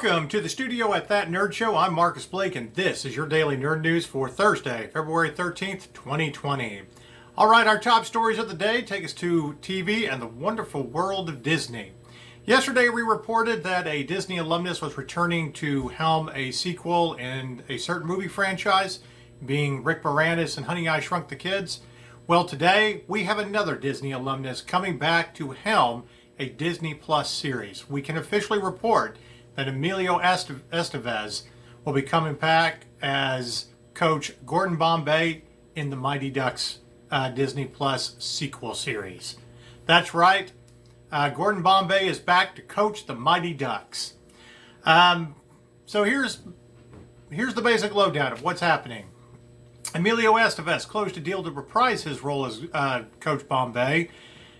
Welcome to the studio at That Nerd Show. I'm Marcus Blake, and this is your daily nerd news for Thursday, February 13th, 2020. All right, our top stories of the day take us to TV and the wonderful world of Disney. Yesterday, we reported that a Disney alumnus was returning to helm a sequel in a certain movie franchise, being Rick Moranis in Honey, I Shrunk the Kids. Well, today, we have another Disney alumnus coming back to helm a Disney Plus series. We can officially report that Emilio Estevez will be coming back as Coach Gordon Bombay in the Mighty Ducks Disney Plus sequel series. That's right, Gordon Bombay is back to coach the Mighty Ducks. So here's the basic lowdown of what's happening. Emilio Estevez closed a deal to reprise his role as Coach Bombay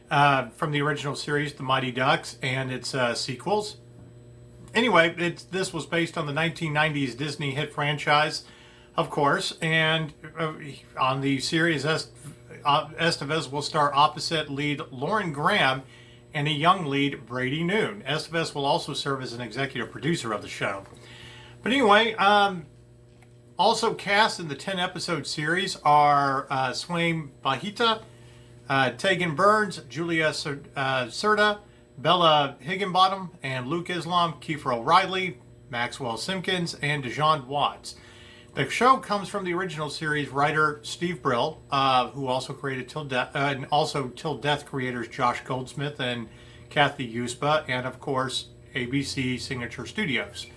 from the original series, The Mighty Ducks, and its sequels. Anyway, this was based on the 1990s Disney hit franchise, of course, and on the series, Estevez will star opposite lead Lauren Graham and a young lead Brady Noon. Estevez will also serve as an executive producer of the show. But anyway, also cast in the 10-episode series are Swaim Bahita, Tegan Burns, Julia Serta, Bella Higginbottom, and Luke Islam, Kiefer O'Reilly, Maxwell Simpkins, and Dejan Watts. The show comes from the original series writer Steve Brill, who also created Till Death, and also Till Death creators Josh Goldsmith and Kathy Uspa, and of course ABC Signature Studios.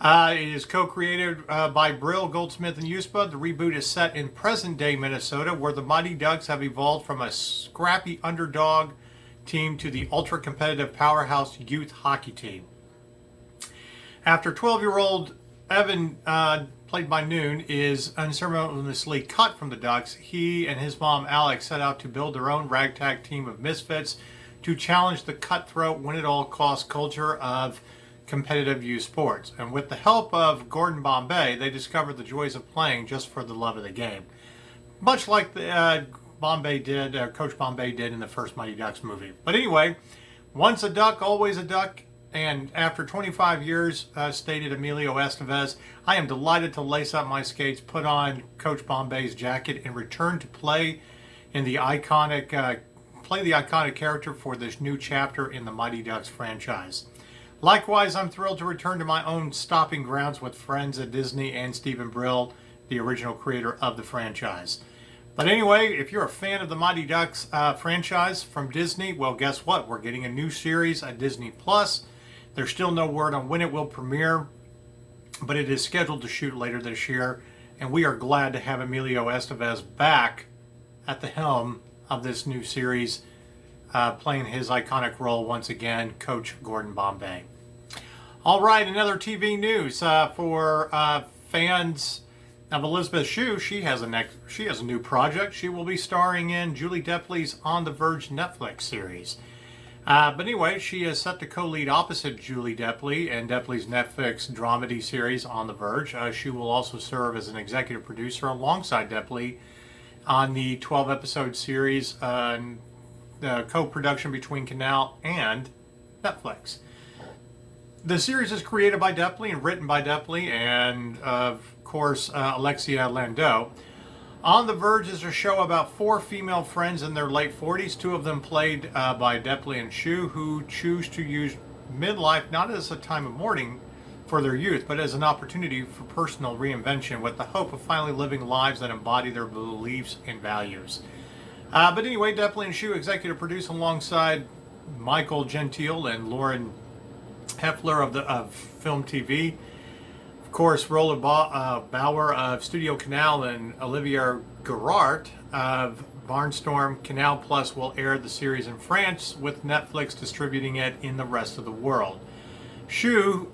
It is co-created by Brill, Goldsmith, and Uspa. The reboot is set in present-day Minnesota, where the Mighty Ducks have evolved from a scrappy underdog team to the ultra-competitive powerhouse youth hockey team. After 12-year-old Evan, played by Noon, is unceremoniously cut from the Ducks, he and his mom Alex set out to build their own ragtag team of misfits to challenge the cutthroat, win-at-all-cost culture of competitive youth sports. And with the help of Gordon Bombay, they discovered the joys of playing just for the love of the game. Much like the Coach Bombay did in the first Mighty Ducks movie. But anyway, once a duck, always a duck. And after 25 years, stated Emilio Estevez, I am delighted to lace up my skates, put on Coach Bombay's jacket, and return to play the iconic character for this new chapter in the Mighty Ducks franchise. Likewise, I'm thrilled to return to my own stopping grounds with friends at Disney and Stephen Brill, the original creator of the franchise. But anyway, if you're a fan of the Mighty Ducks franchise from Disney, well, guess what? We're getting a new series at Disney Plus. There's still no word on when it will premiere, but it is scheduled to shoot later this year, and we are glad to have Emilio Estevez back at the helm of this new series, playing his iconic role once again, Coach Gordon Bombay. All right, another TV news for fans of Elisabeth Shue. She has a new project. She will be starring in Julie Delpy's On the Verge Netflix series. But anyway, she is set to co-lead opposite Julie Delpy in Delpy's Netflix dramedy series On the Verge. She will also serve as an executive producer alongside Delpy on the 12-episode series, the co-production between Canal and Netflix. The series is created by Delpy and written by Delpy and of course, Alexia Landau. On the Verge is a show about four female friends in their late 40s, two of them played by Delpy and Shue, who choose to use midlife not as a time of mourning for their youth, but as an opportunity for personal reinvention with the hope of finally living lives that embody their beliefs and values. But anyway, Delpy and Shue executive produce alongside Michael Gentile and Lauren Heffler of Film TV. Of course, Roland Bauer of Studio Canal and Olivier Gerard of Barnstorm. Canal Plus will air the series in France, with Netflix distributing it in the rest of the world. Shue,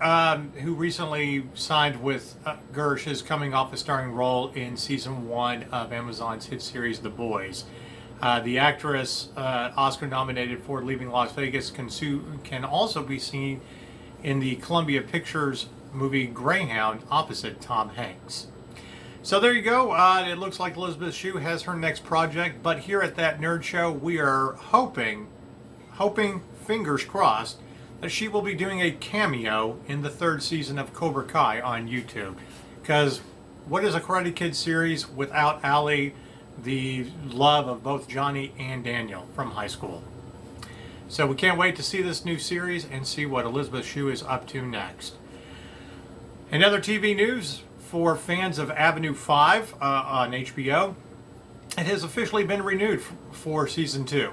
who recently signed with Gersh, is coming off a starring role in season 1 of Amazon's hit series The Boys. The actress, Oscar-nominated for Leaving Las Vegas, can also be seen in the Columbia Pictures movie Greyhound opposite Tom Hanks. So there you go. It looks like Elisabeth Shue has her next project, but here at That Nerd Show, we are hoping, fingers crossed, that she will be doing a cameo in the 3rd season of Cobra Kai on YouTube. Because what is a Karate Kid series without Ali, the love of both Johnny and Daniel from high school? So we can't wait to see this new series and see what Elisabeth Shue is up to next. In other TV news, for fans of Avenue 5 on HBO, it has officially been renewed for Season 2.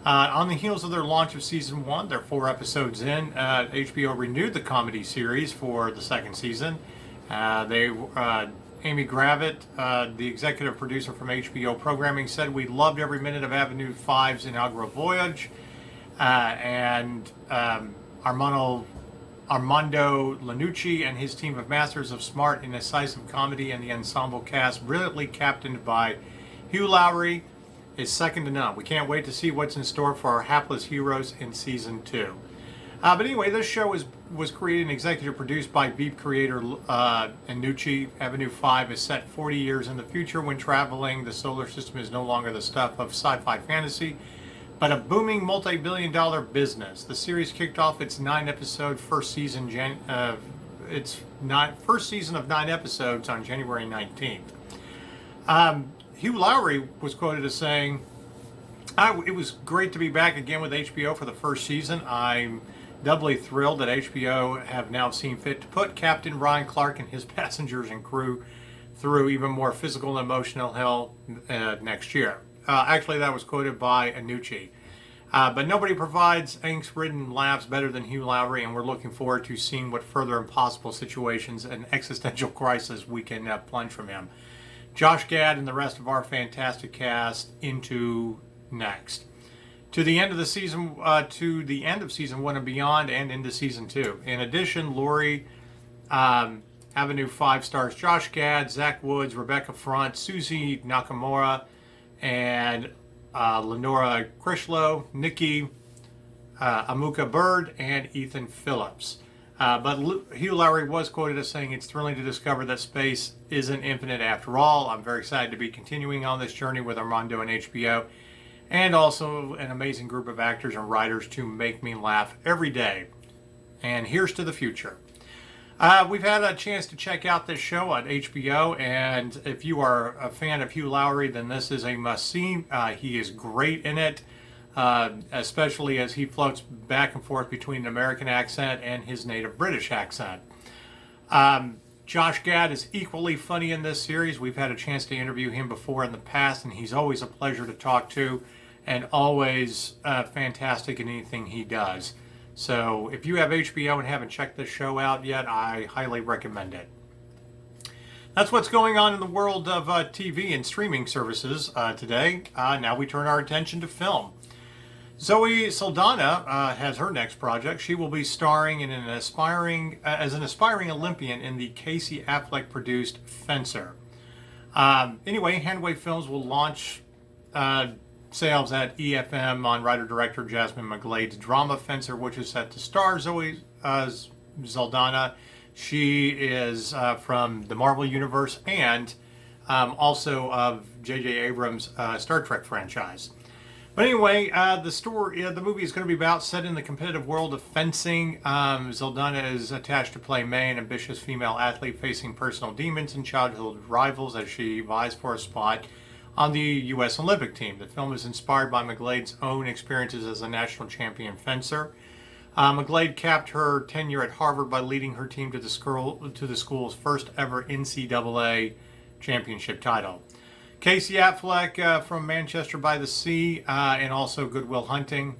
On the heels of their launch of Season 1, they're 4 episodes in, HBO renewed the comedy series for the 2nd season. Amy Gravitt, the executive producer from HBO Programming, said, "We loved every minute of Avenue 5's inaugural voyage." And Armando Lanucci and his team of masters of smart and incisive comedy and the ensemble cast, brilliantly captained by Hugh Laurie, is second to none. We can't wait to see what's in store for our hapless heroes in Season 2. But anyway, this show was created and executive produced by Veep creator Lanucci. Avenue 5 is set 40 years in the future when traveling the solar system is no longer the stuff of sci-fi fantasy, but a booming multi-billion-dollar business. The series kicked off its 9-episode first season of 9 episodes on January 19th. Hugh Laurie was quoted as saying, "It was great to be back again with HBO for the first season. I'm doubly thrilled that HBO have now seen fit to put Captain Ryan Clark and his passengers and crew through even more physical and emotional hell next year." Actually, that was quoted by Anucci. But nobody provides angst-ridden laughs better than Hugh Laurie, and we're looking forward to seeing what further impossible situations and existential crisis we can plunge from him. Josh Gad and the rest of our fantastic cast into next. To the end of Season 1 and beyond, and into Season 2. In addition, Laurie, Avenue 5 stars Josh Gad, Zach Woods, Rebecca Front, Susie Nakamura, and Lenora Krishlow, Nikki, Amuka Bird, and Ethan Phillips. But Hugh Laurie was quoted as saying, "It's thrilling to discover that space isn't infinite after all. I'm very excited to be continuing on this journey with Armando and HBO, and also an amazing group of actors and writers to make me laugh every day. And here's to the future." We've had a chance to check out this show on HBO, and if you are a fan of Hugh Laurie, then this is a must-see. He is great in it, especially as he floats back and forth between an American accent and his native British accent. Josh Gad is equally funny in this series. We've had a chance to interview him before in the past, and he's always a pleasure to talk to, and always fantastic in anything he does. So if you have HBO and haven't checked this show out yet, I highly recommend it. That's what's going on in the world of TV and streaming services today. Now we turn our attention to film. Zoe Saldana has her next project. She will be starring in as an aspiring Olympian in the Casey Affleck-produced Fencer. Anyway, Handway Films will launch sales at EFM on writer-director Jasmine McGlade's drama Fencer, which is set to star Zoe Saldana. She is from the Marvel Universe and also of J.J. Abrams' Star Trek franchise. But anyway, the movie is going to be set in the competitive world of fencing. Saldana is attached to play May, an ambitious female athlete facing personal demons and childhood rivals as she vies for a spot on the U.S. Olympic team. The film is inspired by McGlade's own experiences as a national champion fencer. McGlade capped her tenure at Harvard by leading her team to the school's first ever NCAA championship title. Casey Affleck from Manchester by the Sea and also Good Will Hunting.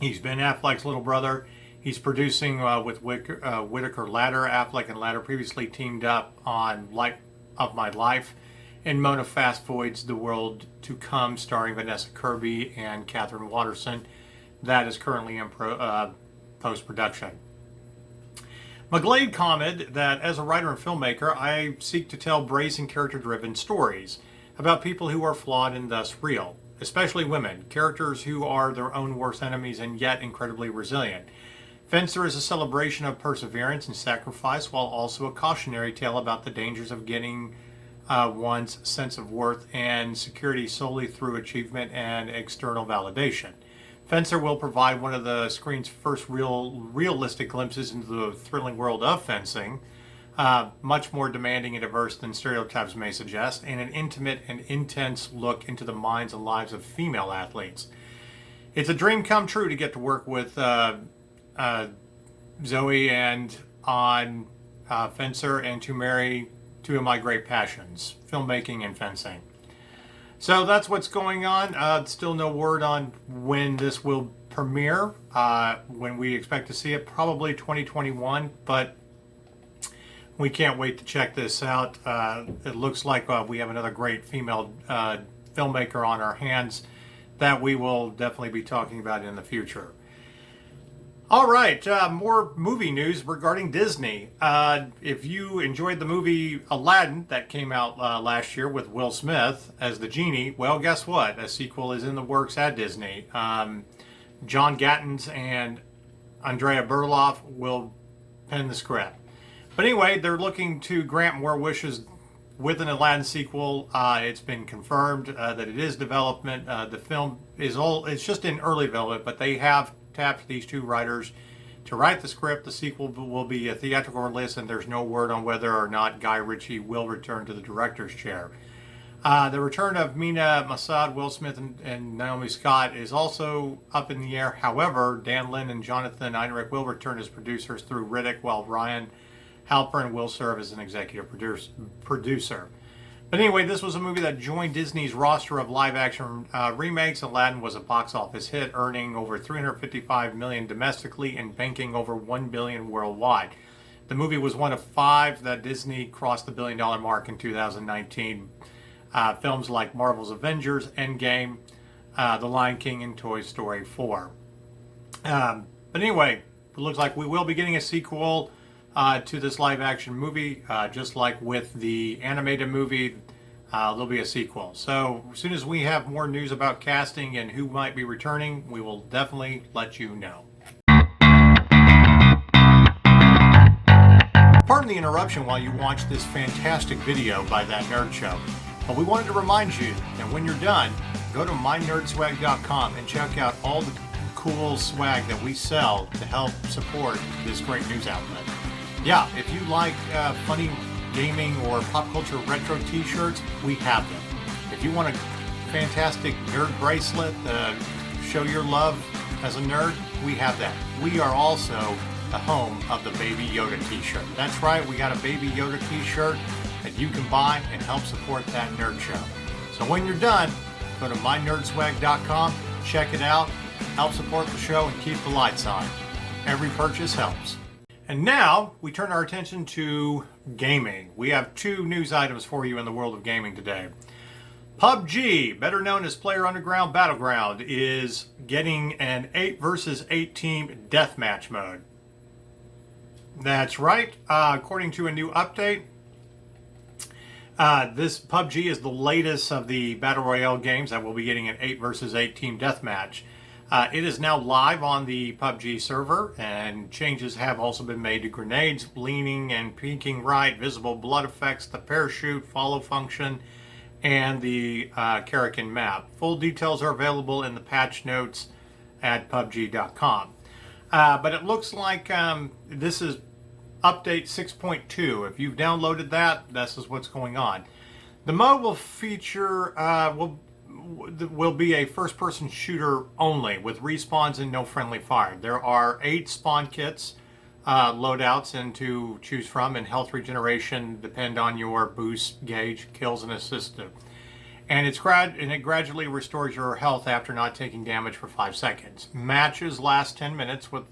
He's Ben Affleck's little brother. He's producing with Whitaker Ladder. Affleck and Ladder previously teamed up on Light of My Life, and Mona Fast Forward's The World to Come, starring Vanessa Kirby and Catherine Watterson. That is currently in post-production. McGlade commented that as a writer and filmmaker, I seek to tell brazen, character-driven stories about people who are flawed and thus real, especially women, characters who are their own worst enemies and yet incredibly resilient. Fencer is a celebration of perseverance and sacrifice, while also a cautionary tale about the dangers of getting one's sense of worth and security solely through achievement and external validation. Fencer will provide one of the screen's first realistic glimpses into the thrilling world of fencing, much more demanding and diverse than stereotypes may suggest, and an intimate and intense look into the minds and lives of female athletes. It's a dream come true to get to work with Zoe and on Fencer, and to marry two of my great passions, filmmaking and fencing. So that's what's going on. Still no word on when this will premiere, when we expect to see it, probably 2021, but we can't wait to check this out. It looks like we have another great female filmmaker on our hands that we will definitely be talking about in the future. All right, more movie news regarding Disney. If you enjoyed the movie Aladdin that came out last year with Will Smith as the genie, well, guess what? A sequel is in the works at Disney. John Gatins and Andrea Berloff will pen the script. But anyway, they're looking to grant more wishes with an Aladdin sequel. It's been confirmed that it is development. The film is it's just in early development, but they have tapped these two writers to write the script. The sequel will be a theatrical release, and there's no word on whether or not Guy Ritchie will return to the director's chair. The return of Mina Masad, Will Smith, and Naomi Scott is also up in the air. However, Dan Lin and Jonathan Einrich will return as producers through Riddick, while Ryan Halpern will serve as an executive producer. But anyway, this was a movie that joined Disney's roster of live-action remakes. Aladdin was a box office hit, earning over $355 million domestically and banking over $1 billion worldwide. The movie was one of 5 that Disney crossed the billion-dollar mark in 2019. Films like Marvel's Avengers, Endgame, The Lion King, and Toy Story 4. But anyway, it looks like we will be getting a sequel to this live-action movie, just like with the animated movie. There'll be a sequel. So as soon as we have more news about casting and who might be returning, we will definitely let you know. Pardon the interruption while you watch this fantastic video by That Nerd Show, but we wanted to remind you that when you're done, go to mynerdswag.com and check out all the cool swag that we sell to help support this great news outlet. Yeah, if you like funny gaming or pop culture retro t-shirts, we have them. If you want a fantastic nerd bracelet, show your love as a nerd, we have that. We are also the home of the Baby Yoda t-shirt. That's right, we got a Baby Yoda t-shirt that you can buy and help support That Nerd Show. So when you're done, go to mynerdswag.com, check it out, help support the show, and keep the lights on. Every purchase helps. And now we turn our attention to gaming. We have 2 news items for you in the world of gaming today. PUBG, better known as PlayerUnknown's Battleground, is getting an 8 versus 8 team deathmatch mode. That's right. According to a new update, this PUBG is the latest of the Battle Royale games that will be getting an 8 versus 8 team deathmatch. It is now live on the PUBG server, and changes have also been made to grenades, leaning and peeking right, visible blood effects, the parachute, follow function, and the Karakin map. Full details are available in the patch notes at PUBG.com. But it looks like this is update 6.2. If you've downloaded that, this is what's going on. The mode will feature will be a first-person shooter only, with respawns and no friendly fire. There are 8 spawn kits, loadouts, and to choose from, and health regeneration depend on your boost gauge, kills, and assistive. And it gradually restores your health after not taking damage for 5 seconds. Matches last 10 minutes, with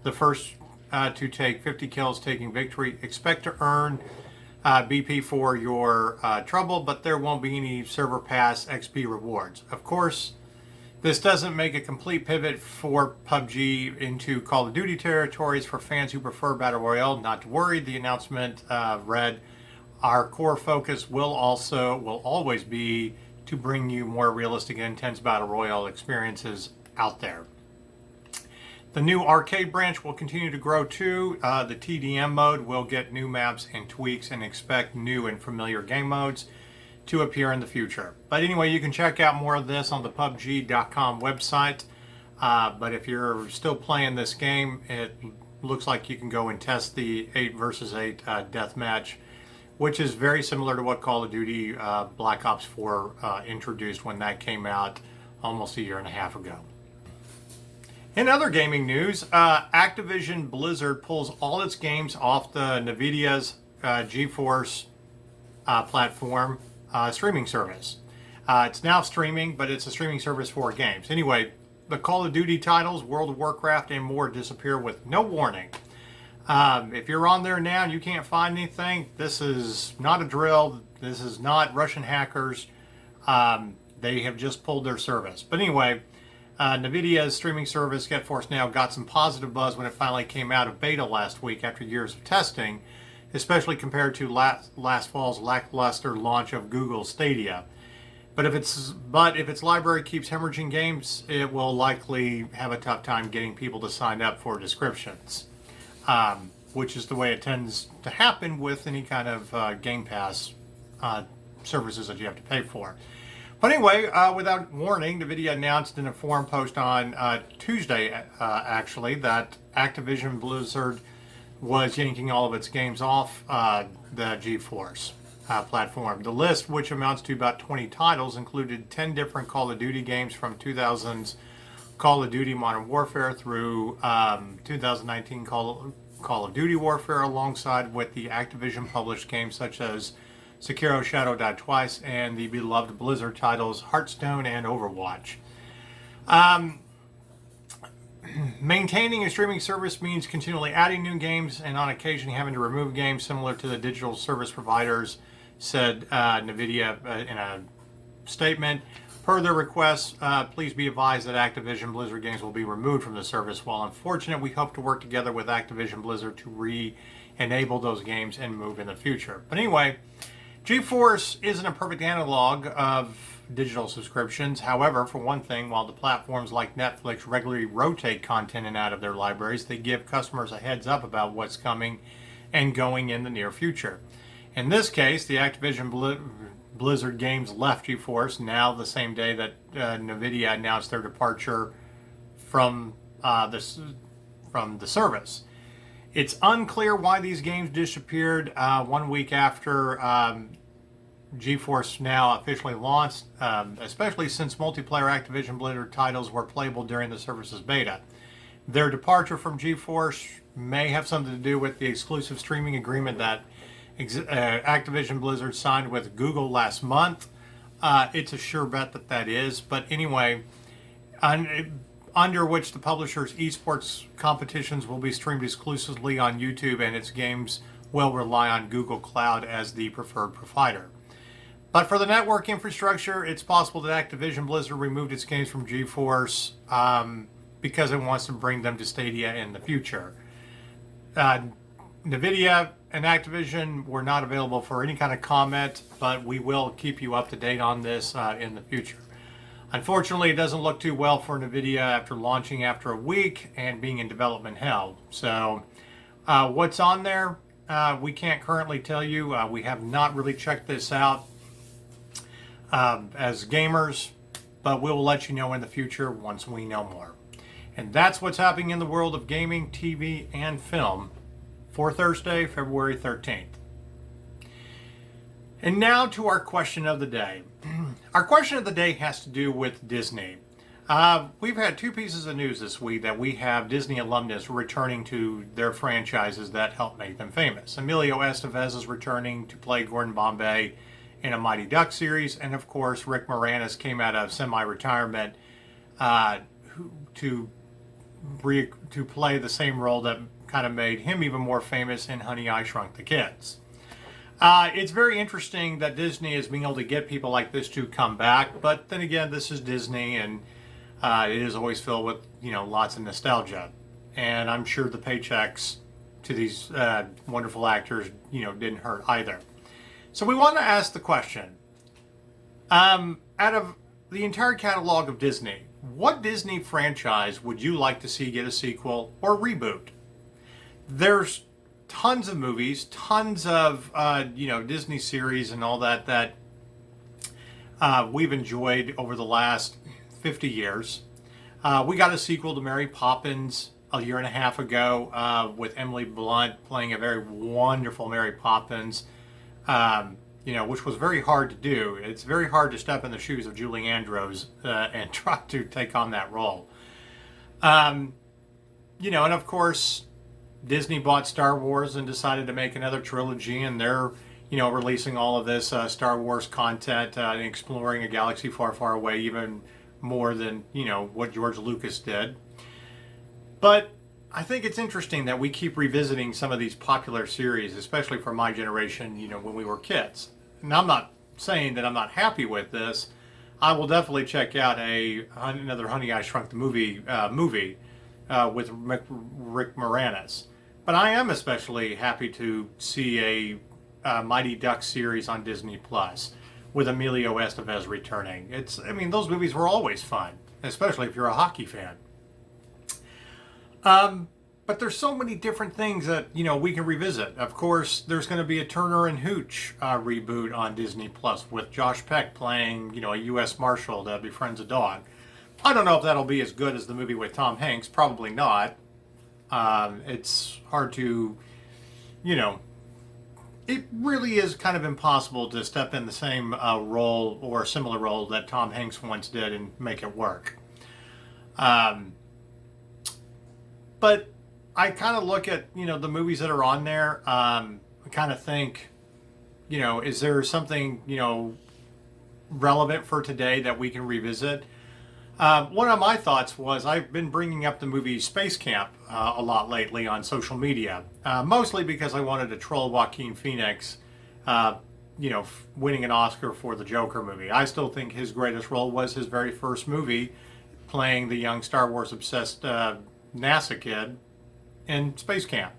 the first to take 50 kills taking victory. Expect to earn BP for your trouble, but there won't be any server pass XP rewards. Of course, this doesn't make a complete pivot for PUBG into Call of Duty territories for fans who prefer Battle Royale. Not to worry, the announcement read, our core focus will always be to bring you more realistic and intense Battle Royale experiences out there. The new arcade branch will continue to grow too. The TDM mode will get new maps and tweaks, and expect new and familiar game modes to appear in the future. But anyway, you can check out more of this on the PUBG.com website. But if you're still playing this game, it looks like you can go and test the 8 versus 8 deathmatch, which is very similar to what Call of Duty Black Ops 4 introduced when that came out almost a year and a half ago. In other gaming news, Activision Blizzard pulls all its games off the Nvidia's GeForce platform streaming service. It's now streaming, but it's a streaming service for games. Anyway, the Call of Duty titles, World of Warcraft, and more disappear with no warning. If you're on there now and you can't find anything, this is not a drill. This is not Russian hackers. They have just pulled their service. But anyway, Nvidia's streaming service, GeForce Now, got some positive buzz when it finally came out of beta last week after years of testing, especially compared to last fall's lackluster launch of Google Stadia. But if its library keeps hemorrhaging games, it will likely have a tough time getting people to sign up for subscriptions, which is the way it tends to happen with any kind of Game Pass services that you have to pay for. But anyway, without warning, Nvidia announced in a forum post on Tuesday, actually, that Activision Blizzard was yanking all of its games off the GeForce platform. The list, which amounts to about 20 titles, included 10 different Call of Duty games from 2000's Call of Duty Modern Warfare through 2019 Call of Duty Warfare, alongside with the Activision published games such as Sekiro Shadow Die Twice and the beloved Blizzard titles Hearthstone and Overwatch. Maintaining a streaming service means continually adding new games and on occasion having to remove games, similar to the digital service providers, said Nvidia in a statement. Per their request, please be advised that Activision Blizzard games will be removed from the service. While unfortunate, we hope to work together with Activision Blizzard to re-enable those games and move in the future. But anyway, GeForce isn't a perfect analog of digital subscriptions. However, for one thing, while the platforms like Netflix regularly rotate content in and out of their libraries, they give customers a heads up about what's coming and going in the near future. In this case, the Activision Blizzard games left GeForce now the same day that Nvidia announced their departure from the service. It's unclear why these games disappeared 1 week after GeForce Now officially launched, especially since multiplayer Activision Blizzard titles were playable during the service's beta. Their departure from GeForce may have something to do with the exclusive streaming agreement that Activision Blizzard signed with Google last month. It's a sure bet that is. But anyway, under which the publisher's esports competitions will be streamed exclusively on YouTube, and its games will rely on Google Cloud as the preferred provider. But for the network infrastructure, it's possible that Activision Blizzard removed its games from GeForce because it wants to bring them to Stadia in the future. Nvidia and Activision were not available for any kind of comment, but we will keep you up to date on this in the future. Unfortunately, it doesn't look too well for Nvidia after launching after a week and being in development hell. So what's on there, we can't currently tell you. We have not really checked this out as gamers, but we will let you know in the future once we know more. And that's what's happening in the world of gaming, TV, and film for Thursday, February 13th. And now to our question of the day. Our question of the day has to do with Disney. We've had two pieces of news this week that we have Disney alumnus returning to their franchises that helped make them famous. Emilio Estevez is returning to play Gordon Bombay in a Mighty Ducks series, and of course Rick Moranis came out of semi-retirement to play the same role that kind of made him even more famous in Honey, I Shrunk the Kids. It's very interesting that Disney is being able to get people like this to come back, but then again, this is Disney, and it is always filled with lots of nostalgia, and I'm sure the paychecks to these wonderful actors didn't hurt either. So we want to ask the question, out of the entire catalog of Disney, what Disney franchise would you like to see get a sequel or reboot? There's tons of movies, tons of Disney series and all that we've enjoyed over the last 50 years. We got a sequel to Mary Poppins a year and a half ago with Emily Blunt playing a very wonderful Mary Poppins, which was very hard to do. It's very hard to step in the shoes of Julie Andrews and try to take on that role. And of course, Disney bought Star Wars and decided to make another trilogy, and they're, releasing all of this Star Wars content and exploring a galaxy far, far away, even more than, what George Lucas did. But I think it's interesting that we keep revisiting some of these popular series, especially for my generation, when we were kids. And I'm not saying that I'm not happy with this. I will definitely check out another Honey, I Shrunk the movie with Rick Moranis. But I am especially happy to see a Mighty Ducks series on Disney Plus with Emilio Estevez returning. Those movies were always fun, especially if you're a hockey fan. But there's so many different things that, we can revisit. Of course, there's going to be a Turner and Hooch reboot on Disney Plus with Josh Peck playing, a U.S. Marshal that befriends a dog. I don't know if that'll be as good as the movie with Tom Hanks. Probably not. It's hard to, it really is kind of impossible to step in the same role or similar role that Tom Hanks once did and make it work. But I kind of look at, the movies that are on there. I kind of think, is there something, relevant for today that we can revisit? One of my thoughts was I've been bringing up the movie Space Camp a lot lately on social media, mostly because I wanted to troll Joaquin Phoenix, winning an Oscar for the Joker movie. I still think his greatest role was his very first movie, playing the young Star Wars obsessed NASA kid in Space Camp.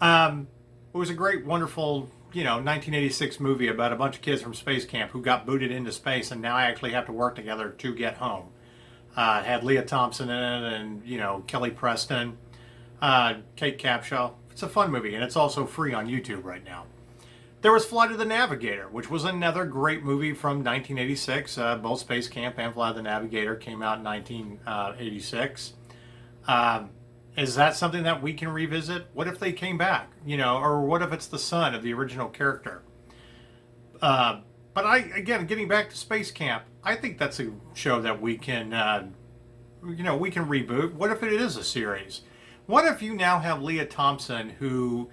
It was a great, wonderful, 1986 movie about a bunch of kids from space camp who got booted into space and now actually have to work together to get home. It had Leah Thompson in it and, Kelly Preston, Kate Capshaw. It's a fun movie, and it's also free on YouTube right now. There was Flight of the Navigator, which was another great movie from 1986. Both Space Camp and Flight of the Navigator came out in 1986. Is that something that we can revisit? What if they came back? Or what if it's the son of the original character? But getting back to Space Camp, I think that's a show that we can, we can reboot. What if it is a series? What if you now have Leah Thompson, who,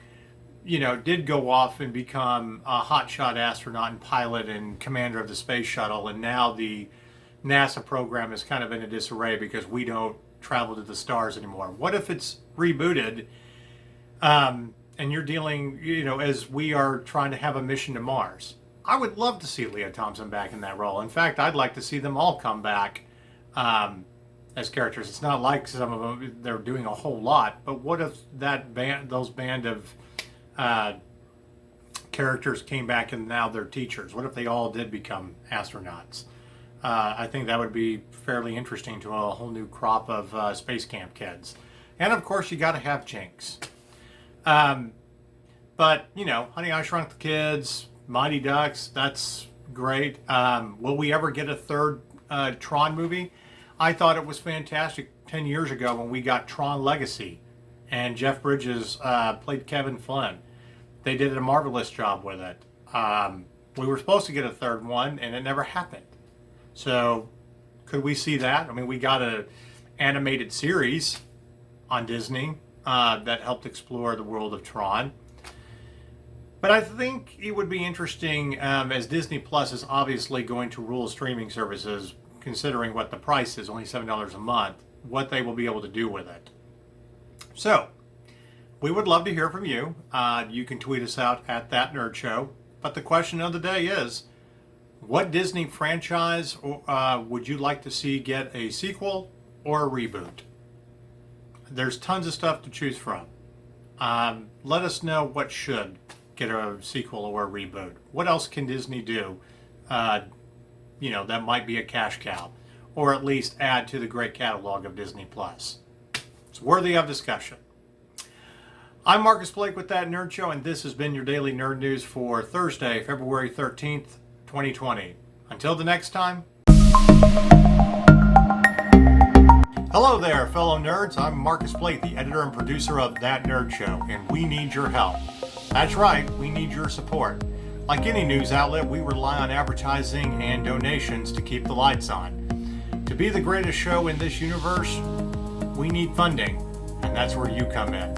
did go off and become a hotshot astronaut and pilot and commander of the space shuttle, and now the NASA program is kind of in a disarray because we don't travel to the stars anymore? What if it's rebooted and you're dealing, as we are trying to have a mission to Mars? I would love to see Leah Thompson back in that role. In fact, I'd like to see them all come back as characters. It's not like some of them, they're doing a whole lot, but what if those band of characters came back and now they're teachers? What if they all did become astronauts? I think that would be fairly interesting to a whole new crop of Space Camp kids. And of course, you got to have Jinx. But, Honey, I Shrunk the Kids, Mighty Ducks, that's great. Will we ever get a third Tron movie? I thought it was fantastic 10 years ago when we got Tron Legacy and Jeff Bridges played Kevin Flynn. They did a marvelous job with it. We were supposed to get a third one and it never happened. So could we see that? We got an animated series on Disney that helped explore the world of Tron. But I think it would be interesting, as Disney Plus is obviously going to rule streaming services, considering what the price is, only $7 a month, what they will be able to do with it. So, we would love to hear from you. You can tweet us out at That Nerd Show. But the question of the day is, what Disney franchise would you like to see get a sequel or a reboot? There's tons of stuff to choose from. Let us know what should get a sequel or a reboot. What else can Disney do, that might be a cash cow, or at least add to the great catalog of Disney Plus? It's worthy of discussion. I'm Marcus Blake with That Nerd Show, and this has been your daily nerd news for Thursday, February 13th, 2020. Until the next time. Hello there, fellow nerds. I'm Marcus Blake, the editor and producer of That Nerd Show, and we need your help. That's right, we need your support. Like any news outlet, we rely on advertising and donations to keep the lights on. To be the greatest show in this universe, we need funding, and that's where you come in.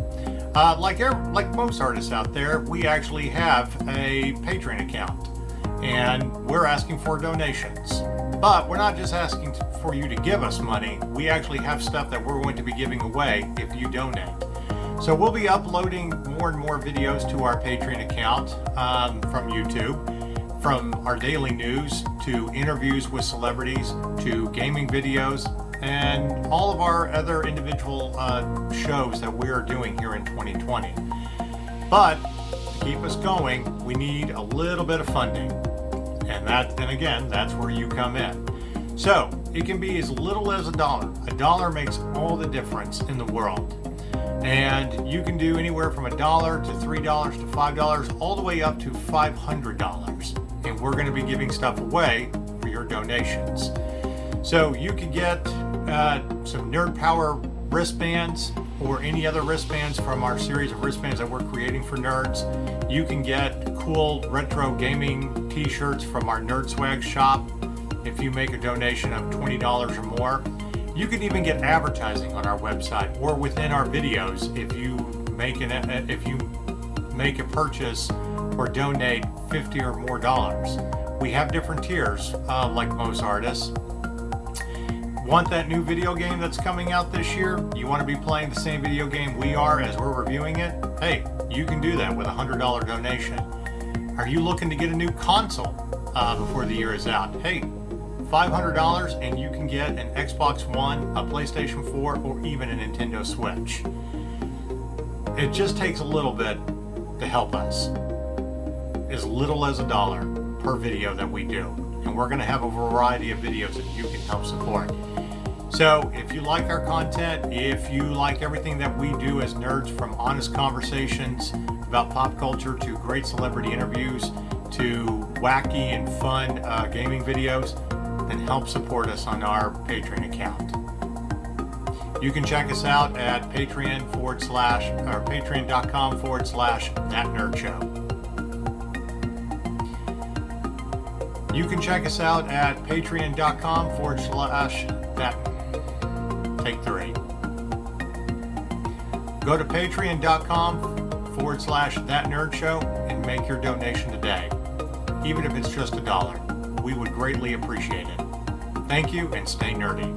Like most artists out there, we actually have a Patreon account, and we're asking for donations. But we're not just asking for you to give us money. We actually have stuff that we're going to be giving away if you donate. So we'll be uploading more and more videos to our Patreon account from YouTube, from our daily news to interviews with celebrities to gaming videos and all of our other individual shows that we are doing here in 2020. But to keep us going, we need a little bit of funding. And again, that's where you come in. So it can be as little as $1. $1 makes all the difference in the world. And you can do anywhere from $1 to $3 to $5, all the way up to $500. And we're going to be giving stuff away for your donations. So you can get some Nerd Power wristbands or any other wristbands from our series of wristbands that we're creating for nerds. You can get cool retro gaming t-shirts from our Nerd Swag shop if you make a donation of $20 or more. You can even get advertising on our website or within our videos if you make a purchase or donate $50 or more dollars. We have different tiers, like most artists. Want that new video game that's coming out this year? You want to be playing the same video game we are as we're reviewing it? Hey, you can do that with a $100 donation. Are you looking to get a new console before the year is out? Hey, $500 and you can get an Xbox One, a PlayStation 4, or even a Nintendo Switch. It just takes a little bit to help us. As little as $1 per video that we do. And we're going to have a variety of videos that you can help support. So if you like our content, if you like everything that we do as nerds, from honest conversations about pop culture to great celebrity interviews to wacky and fun gaming videos, then help support us on our Patreon account. You can check us out at patreon.com/thatnerdshow. You can check us out at patreon.com/that. Take 3. Go to patreon.com/thatnerdshow and make your donation today. Even if it's just $1, we would greatly appreciate it. Thank you and stay nerdy.